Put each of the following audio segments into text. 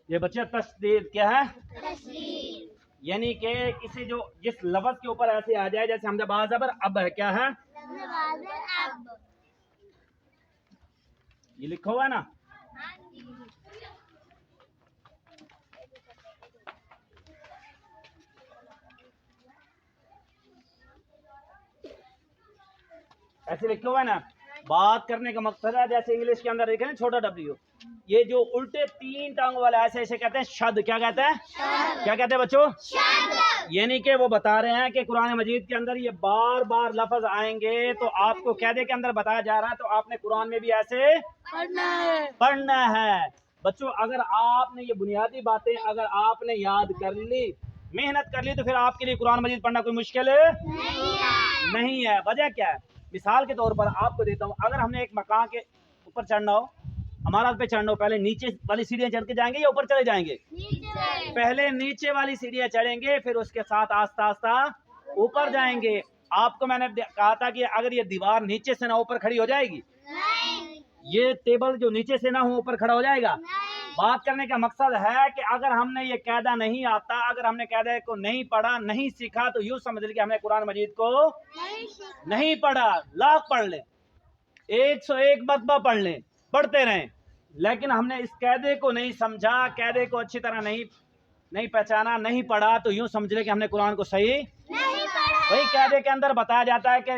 یہ بچے تشدید کیا ہے؟ یعنی کہ کسی جو جس لفظ کے اوپر ایسے آ جائے جیسے حمزہ با زبر اب ہے، کیا ہے؟ یہ لکھا ہوا ہے نا؟ ایسے لکھا ہوا ہے نا؟ بات کرنے کا مقصد ہے جیسے انگلش کے اندر دیکھیں نا چھوٹا ڈبلیو، یہ جو الٹے تین ٹانگوں والا ایسے ایسے کہتے ہیں شد. کیا کہتے ہیں؟ کیا کہتے ہیں بچوں؟ یعنی کہ وہ بتا رہے ہیں کہ قرآن مجید کے اندر یہ بار بار لفظ آئیں گے تو آپ کو قاعدے کے اندر بتایا جا رہا ہے تو آپ نے قرآن میں بھی ایسے پڑھنا ہے. بچوں اگر آپ نے یہ بنیادی باتیں اگر آپ نے یاد کر لی، محنت کر لی، تو پھر آپ کے لیے قرآن مجید پڑھنا کوئی مشکل نہیں ہے. وجہ کیا ہے؟ مثال کے طور پر آپ کو دیتا ہوں، اگر ہم نے ایک مکان کے اوپر چڑھنا ہو، ہمارا پہ چڑھنا ہو، پہلے نیچے والی سیڑھیاں چڑھ کے جائیں گے یا اوپر چلے جائیں گے؟ پہلے نیچے والی سیڑھیاں چڑھیں گے، پھر اس کے ساتھ آہستہ آہستہ اوپر جائیں گے. آپ کو میں نے کہا تھا کہ اگر یہ دیوار نیچے سے نہ اوپر کھڑی ہو جائے گی، یہ ٹیبل جو نیچے سے نہ ہو اوپر کھڑا ہو جائے گا. بات کرنے کا مقصد ہے کہ اگر ہم نے یہ قاعدہ نہیں آتا، اگر ہم نے قاعدہ کو نہیں پڑھا، نہیں سیکھا، تو یوں سمجھ لیں کہ ہم نے قرآن مجید کو نہیں پڑھا. لاکھ پڑھ لیں، 101 مرتبہ پڑھ لیں، پڑھتے رہیں، لیکن ہم نے اس قاعدے کو نہیں سمجھا، قاعدے کو اچھی طرح نہیں پہچانا، نہیں پڑھا، تو یوں سمجھ لیں کہ ہم نے قرآن کو صحیح وہی قاعدے کے اندر بتایا جاتا ہے کہ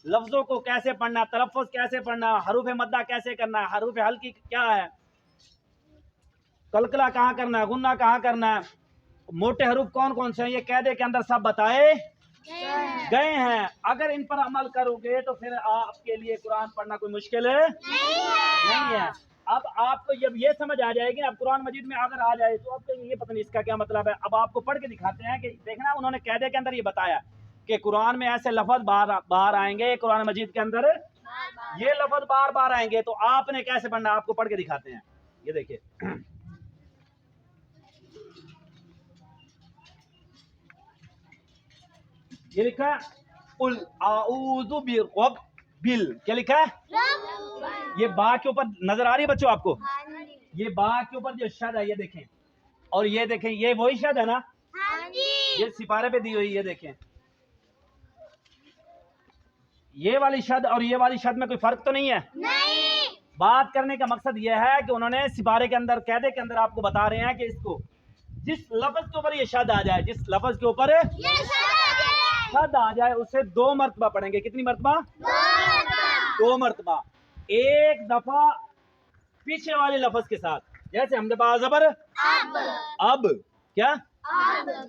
لفظوں کو کیسے پڑھنا، تلفظ کیسے پڑھنا، حروف مدہ کیسے کرنا، حروف حلقی کیا ہے، کلکلا کہاں کرنا ہے، غنہ کہاں کرنا ہے، موٹے حروف کون کون سے ہیں، یہ قاعدے کے اندر سب بتائے گئے ہیں. اگر ان پر عمل کرو گے تو پھر آپ کے لیے قرآن پڑھنا کوئی مشکل نہیں ہے. اب آپ کو جب یہ سمجھ آ جائے گی، اب قرآن مجید میں اگر آ جائے تو آپ کو یہ پتہ نہیں اس کا کیا مطلب ہے. اب آپ کو پڑھ کے دکھاتے ہیں کہ دیکھنا انہوں نے قاعدے کے اندر یہ بتایا کہ قرآن میں ایسے لفظ باہر آئیں گے، قرآن مجید کے اندر یہ لفظ بار بار آئیں گے، تو آپ نے کیسے پڑھنا آپ کو پڑھ کے دکھاتے ہیں. یہ دیکھیں، یہ لکھا ہے قل اعوذ برب بل، کیا لکھا ہے؟ یہ با کے اوپر نظر آ رہی ہے بچوں آپ کو؟ یہ با کے اوپر جو شد ہے یہ دیکھیں، اور یہ دیکھیں یہ وہی شد ہے نا؟ یہ سپارے پہ دی ہوئی، یہ دیکھیں یہ والی شد اور یہ والی شد میں کوئی فرق تو نہیں ہے؟ بات کرنے کا مقصد یہ ہے کہ انہوں نے سپارے کے اندر قاعدے کے اندر آپ کو بتا رہے ہیں کہ اس کو جس لفظ کے اوپر یہ شد آ جائے، جس لفظ کے اوپر شد آ جائے اسے 2 مرتبہ پڑھیں گے. کتنی مرتبہ؟ 2 مرتبہ. ایک دفعہ پیچھے والے لفظ کے ساتھ، جیسے حمزہ با زبر اب، کیا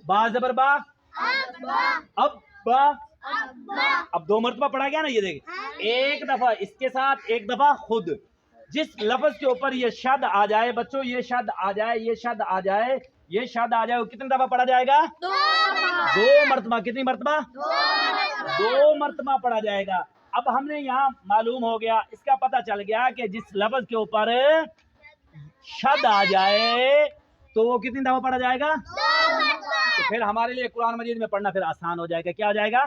با زبر با اب با، اب 2 مرتبہ پڑھا گیا نا. یہ دیکھیں ایک دفعہ اس کے ساتھ، ایک دفعہ خود. جس لفظ کے اوپر یہ شد آ جائے بچوں، یہ شد آ جائے، یہ شد آ جائے، یہ شد آ جائے، وہ کتنی دفعہ پڑھا جائے گا؟ 2 مرتبہ. کتنی مرتبہ؟ 2 مرتبہ پڑھا جائے گا. اب ہم نے یہاں معلوم ہو گیا، اس کا پتہ چل گیا کہ جس لفظ کے اوپر شد آ جائے تو وہ کتنی دفعہ پڑھا جائے گا؟ تو پھر ہمارے لیے قرآن مجید میں پڑھنا پھر آسان ہو جائے گا. کیا ہو جائے گا؟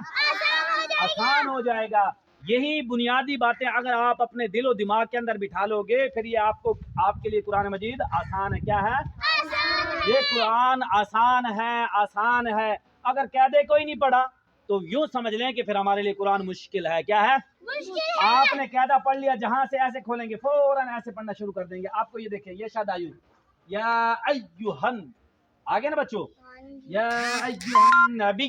آسان ہو جائے گا. یہی بنیادی باتیں اگر آپ اپنے دل و دماغ کے اندر بٹھا لو گے، پھر یہ آپ کے لیے قرآن مجید آسان ہے. کیا ہے؟ یہ قرآن آسان ہے، آسان ہے. اگر قاعدے کو ہی نہیں پڑھا تو یوں سمجھ لیں کہ پھر ہمارے لیے قرآن مشکل ہے. کیا ہے؟ آپ نے قاعدہ پڑھ لیا، جہاں سے ایسے کھولیں گے فوراً ایسے پڑھنا شروع کر دیں گے. آپ کو یہ دیکھیں یہ شد آئی یا ایہن، آگے نا بچوں، یا ایہن نبی،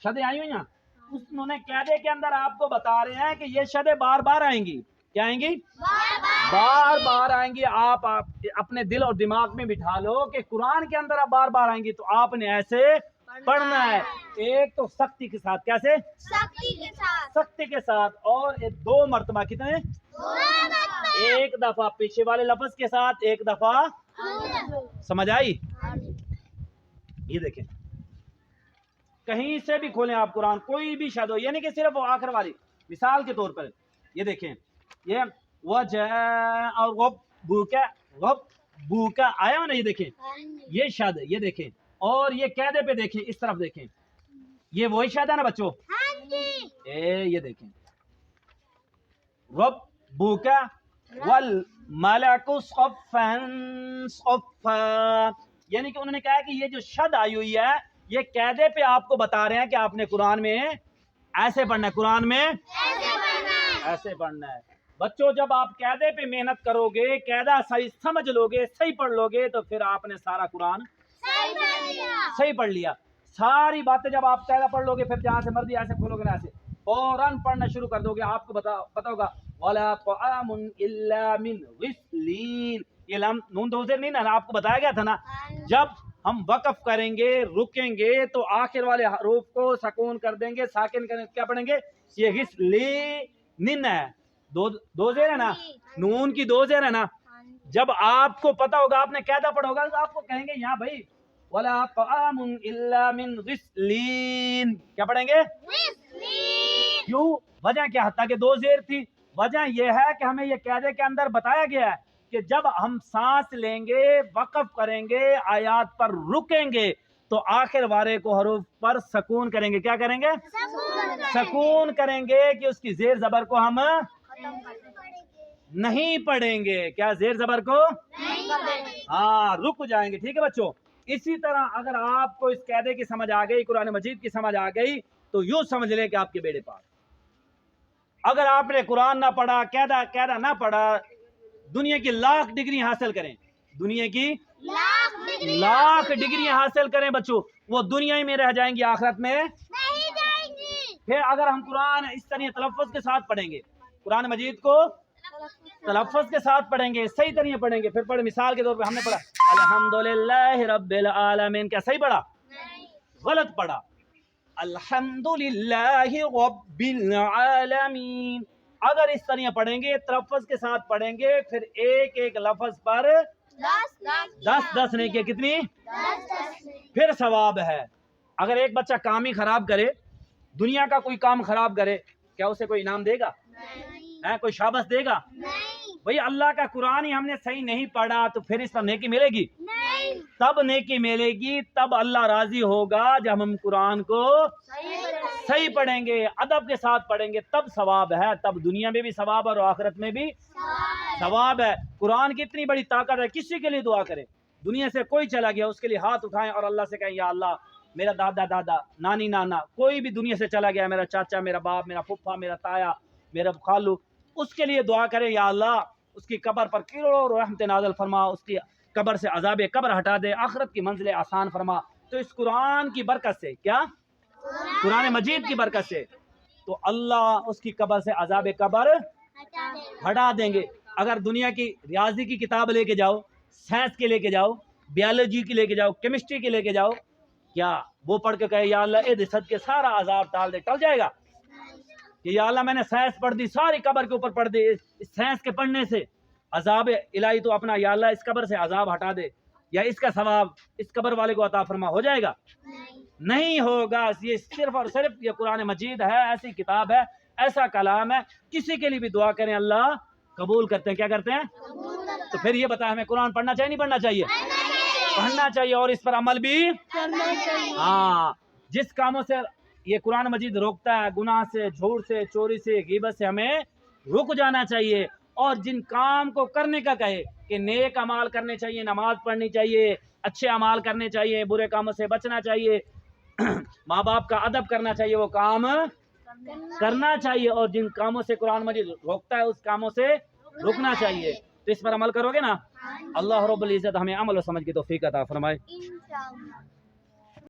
شدیں آئی ہوئی نا، انہوں نے قاعدے کے اندر آپ کو بتا رہے ہیں کہ یہ شدیں بار بار آئیں گی. کیا آئیں گی؟ بار بار آئیں گی. آپ اپنے دل اور دماغ میں بٹھا لو کہ قرآن کے اندر اب بار بار آئیں گی تو آپ نے ایسے پڑھنا ہے. ایک تو سختی کے ساتھ، کیسے؟ سختی کے ساتھ. اور 2 مرتبہ. کتنے؟ 2 مرتبہ. ایک دفعہ پیچھے والے لفظ کے ساتھ، ایک دفعہ. سمجھ آئی؟ یہ دیکھیں کہیں سے بھی کھولیں آپ قرآن، کوئی بھی شد ہو، یعنی کہ صرف وہ آخر والی. مثال کے طور پر یہ دیکھیں، یہ وجاء اور غب بوکا آیا ہو نا، یہ دیکھیں یہ شد، یہ دیکھیں. اور یہ قاعدے پہ دیکھیں، اس طرف دیکھیں، یہ وہی شد ہے نا بچوں؟ یہ دیکھیں رب بوکا ملک صفن صفا، یعنی کہ انہوں نے کہا کہ یہ جو شد آئی ہوئی ہے یہ قاعدے پہ آپ کو بتا رہے ہیں کہ آپ نے قرآن میں ایسے پڑھنا ہے، قرآن میں ایسے پڑھنا ہے۔ بچوں جب آپ قاعدے پہ محنت کرو گے، قاعدہ صحیح سمجھ لو گے، صحیح پڑھ لو گے، تو پھر آپ نے سارا قرآن صحیح پڑھ لیا۔ ساری باتیں جب آپ قاعدہ پڑھ لو گے، پھر جہاں سے مرضی ایسے کھولو گے نا، ایسے فوراً پڑھنا شروع کر دو گے۔ آپ کو پتا ہوگا وَلَا طَعَامٌ إِلَّا مِنْ غِسْلِينَ، یہ لام نون دو زیر نہیں نا، آپ کو بتایا گیا تھا نا، جب ہم وقف کریں گے، رکیں گے، تو آخر والے حروف کو سکون کر دیں گے، ساکن کریں، کیا پڑھیں گے؟ یہ غسلین ہے، دو زیر ہے نا، نون کی دو زیر ہے نا۔ جب آپ کو پتا ہوگا، آپ نے قاعدہ پڑھا ہوگا، تو آپ کو کہیں گے یہاں بھائی وَلَا طَعَامٌ إِلَّا مِنْ غِسْلِينَ، کیا پڑھیں گے؟ کیوں؟ وجہ کیا؟ حتیٰ کہ دو زیر تھی۔ وجہ یہ ہے کہ ہمیں یہ قاعدے کے اندر بتایا گیا ہے کہ جب ہم سانس لیں گے، وقف کریں گے، آیات پر رکیں گے، تو آخر والے کو حروف پر سکون کریں گے۔ کیا کریں گے؟ سکون کریں گے، کہ اس کی زیر زبر کو ہم نہیں پڑھیں گے۔ کیا زیر زبر کو؟ ہاں، رک جائیں گے۔ ٹھیک ہے بچوں، اسی طرح اگر آپ کو اس قاعدے کی سمجھ آ گئی، قرآن مجید کی سمجھ آ گئی، تو یوں سمجھ لیں کہ آپ کے بیڑے پار۔ اگر آپ نے قرآن نہ پڑھا، قاعدہ نہ پڑھا، دنیا کی لاکھ ڈگری حاصل کریں، دنیا کی لاکھ ڈگری حاصل کریں بچوں، وہ دنیا ہی میں رہ جائیں گی، آخرت میں نہیں جائیں گی۔ پھر اگر ہم قرآن اس طرح تلفظ کے ساتھ پڑھیں گے، قرآن مجید کو تلفظ کے ساتھ پڑھیں گے، صحیح طریقے پڑھیں گے، پھر پڑھیں، مثال کے طور پہ ہم نے پڑھا الحمدللہ رب العالمین، کیا صحیح پڑھا؟ غلط پڑھا۔ الحمدللہ رب العالمین، اگر اس طرح پڑھیں گے، تلفظ کے ساتھ پڑھیں گے، پھر ایک ایک لفظ پر 10 نیکیاں، کتنی؟ پھر ثواب ہے۔ اگر ایک بچہ کام ہی خراب کرے، دنیا کا کوئی کام خراب کرے، کیا اسے کوئی انعام دے گا؟ کوئی شاباش دے گا؟ بھئی اللہ کا قرآن ہی ہم نے صحیح نہیں پڑھا، تو پھر اس پر نیکی ملے گی؟ تب نیکی ملے گی، تب اللہ راضی ہوگا جب ہم قرآن کو صحیح پڑھیں گے، ادب کے ساتھ پڑھیں گے، تب ثواب ہے، تب دنیا میں بھی ثواب اور آخرت میں بھی ثواب ہے۔ قرآن کی اتنی بڑی طاقت ہے، کسی کے لیے دعا کریں، دنیا سے کوئی چلا گیا، اس کے لیے ہاتھ اٹھائیں اور اللہ سے کہیں یا اللہ میرا دادا نانی نانا کوئی بھی دنیا سے چلا گیا، میرا چاچا، میرا باپ، میرا پھپھا، میرا تایا، میرا خالو، اس کے لیے دعا کریں یا اللہ اس کی قبر پر کروڑوں رحمت نازل فرما، اس کی قبر سے عذاب قبر ہٹا دے، آخرت کی منزلیں آسان فرما۔ تو اس قرآن کی برکت سے، کیا؟ قرآن مجید کی برکت سے، تو اللہ اس کی قبر سے عذاب قبر ہٹا دیں گے۔ اگر دنیا کی ریاضی کی کتاب لے کے جاؤ، سائنس کے لے کے جاؤ، بیالوجی کی لے کے جاؤ، کیمسٹری کی لے کے جاؤ، کیا وہ پڑھ کے کہے یا اللہ اے صد کے سارا عذاب ٹال دے، ٹل جائے گا؟ کہ یا اللہ میں نے سائنس پڑھ دی، ساری قبر کے اوپر پڑھ دی، اس سائنس کے پڑھنے سے عذاب الہی تو اپنا یا اللہ اس قبر سے عذاب ہٹا دے، یا اس کا ثواب اس قبر والے کو عطا فرما، ہو جائے گا؟ نہیں ہوگا۔ یہ صرف اور صرف یہ قرآن مجید ہے، ایسی کتاب ہے، ایسا کلام ہے، کسی کے لیے بھی دعا کریں اللہ قبول کرتے ہیں۔ کیا کرتے ہیں؟ تو پھر یہ بتایا ہمیں قرآن پڑھنا چاہیے نہیں پڑھنا چاہیے؟ پڑھنا چاہیے، اور اس پر عمل بھی کرنا چاہیے۔ ہاں، جس کاموں سے یہ قرآن مجید روکتا ہے، گناہ سے، جھوٹ سے، چوری سے، غیبت سے، ہمیں رک جانا چاہیے، اور جن کام کو کرنے کا کہے کہ نیک اعمال کرنے چاہیے، نماز پڑھنی چاہیے، اچھے اعمال کرنے چاہیے، برے کاموں سے بچنا چاہیے، ماں باپ کا ادب کرنا چاہیے، وہ کام کرنا چاہیے، اور جن کاموں سے قرآن مجید روکتا ہے اس کاموں سے رکنا چاہیے۔ تو اس پر عمل کرو گے نا، اللہ رب العزت ہمیں عمل و سمجھ کی توفیق عطا فرمائے۔